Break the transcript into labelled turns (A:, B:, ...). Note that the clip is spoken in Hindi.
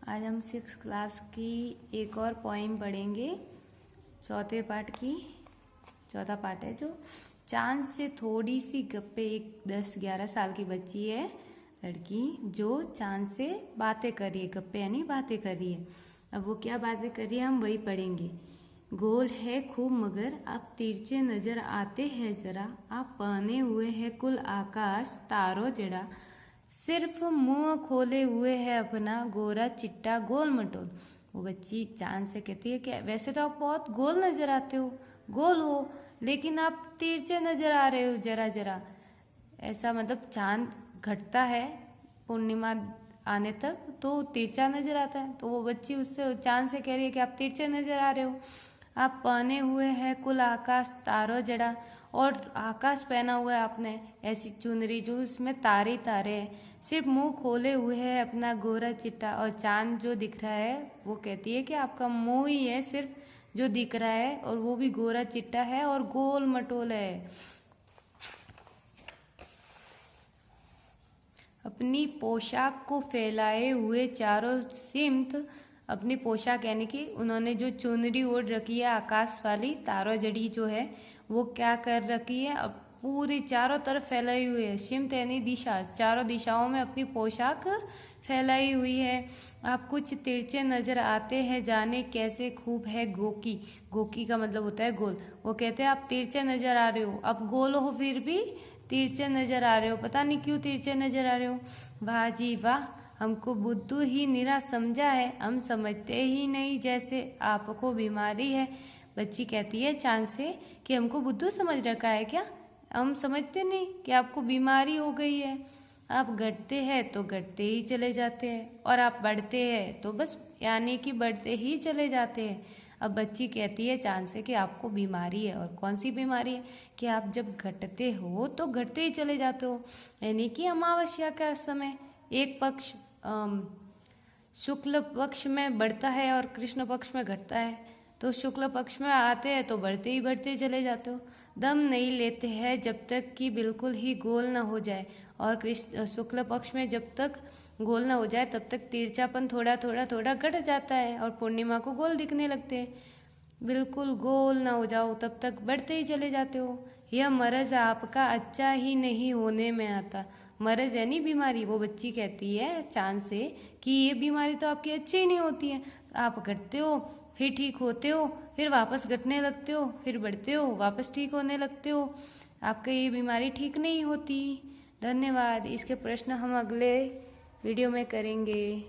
A: आज हम 6th क्लास की एक और पोइम पढ़ेंगे। चौथा पार्ट है जो चांद से थोड़ी सी गप्पे। एक 10-11 साल की बच्ची है, लड़की, जो चांद से बातें कर रही है। गप्पे यानी बातें कर रही है। अब वो क्या बातें कर रही है हम वही पढ़ेंगे। गोल है खूब मगर आप तिरछे नजर आते हैं जरा, आप पहने हुए हैं कुल आकाश तारों जड़ा, सिर्फ मुंह खोले हुए है अपना गोरा चिट्टा गोल मटोल। वो बच्ची चांद से कहती है कि वैसे तो आप बहुत गोल नजर आते हो, गोल हो, लेकिन आप तिरछे नजर आ रहे हो जरा जरा। ऐसा मतलब चांद घटता है पूर्णिमा आने तक तो तिरछा नजर आता है। तो वो बच्ची उससे चांद से कह रही है कि आप तिरछे नजर आ रहे हो, आप पहने हुए हैं कुल आकाश तारों जड़ा, और आकाश पहना हुआ है आपने ऐसी चुनरी जो उसमें तारे तारे हैं, सिर्फ मुंह खोले हुए है अपना गोरा चिट्टा। और चांद जो दिख रहा है वो कहती है कि आपका मुंह ही है सिर्फ जो दिख रहा है, और वो भी गोरा चिट्टा है और गोल मटोल है। अपनी पोशाक को फैलाए हुए चारों सिमत, अपनी पोशाक यानी कि उन्होंने जो चुनरी ओढ़ रखी है आकाश वाली, तारों जड़ी जो है वो क्या कर रखी है, अब पूरी चारों तरफ फैलाई हुई है। सिमत यानी दिशा, चारों दिशाओं में अपनी पोशाक फैलाई हुई है। आप कुछ तिरछे नजर आते हैं जाने कैसे खूब है गोकी। गोकी का मतलब होता है गोल। वो कहते हैं आप तिरछे नजर आ रहे हो, अब गोल हो फिर भी तिरछे नजर आ रहे हो, पता नहीं क्यों तिरछे नजर आ रहे हो। वाह जी वाह, हमको बुद्धू ही निरा समझा है, हम समझते ही नहीं जैसे आपको बीमारी है। बच्ची कहती है चांद से कि हमको बुद्धू समझ रखा है क्या, हम समझते नहीं कि आपको बीमारी हो गई है। आप घटते हैं तो घटते ही चले जाते हैं, और आप बढ़ते हैं तो बस यानी कि बढ़ते ही चले जाते हैं। अब बच्ची कहती है चांद से कि आपको बीमारी है, और कौन सी बीमारी है कि आप जब घटते हो तो घटते ही चले जाते हो। यानी कि अमावस्या का समय एक पक्ष शुक्ल पक्ष में बढ़ता है और कृष्ण पक्ष में घटता है, तो शुक्ल पक्ष में आते हैं तो बढ़ते ही चले जाते हो। दम नहीं लेते हैं जब तक कि बिल्कुल ही गोल न हो जाए, और कृष्ण शुक्ल पक्ष में जब तक गोल न हो जाए तब तक तिरछापन थोड़ा घट जाता है और पूर्णिमा को गोल दिखने लगते हैं। बिल्कुल गोल ना हो जाओ तब तक बढ़ते ही चले जाते हो। यह मर्ज आपका अच्छा ही नहीं होने में आता। मर्ज यानी बीमारी। वो बच्ची कहती है चांद से कि ये बीमारी तो आपकी अच्छी ही नहीं होती है। आप घटते हो फिर ठीक होते हो, फिर वापस घटने लगते हो, फिर बढ़ते हो वापस ठीक होने लगते हो। आपका ये बीमारी ठीक नहीं होती। धन्यवाद। इसके प्रश्न हम अगले वीडियो में करेंगे।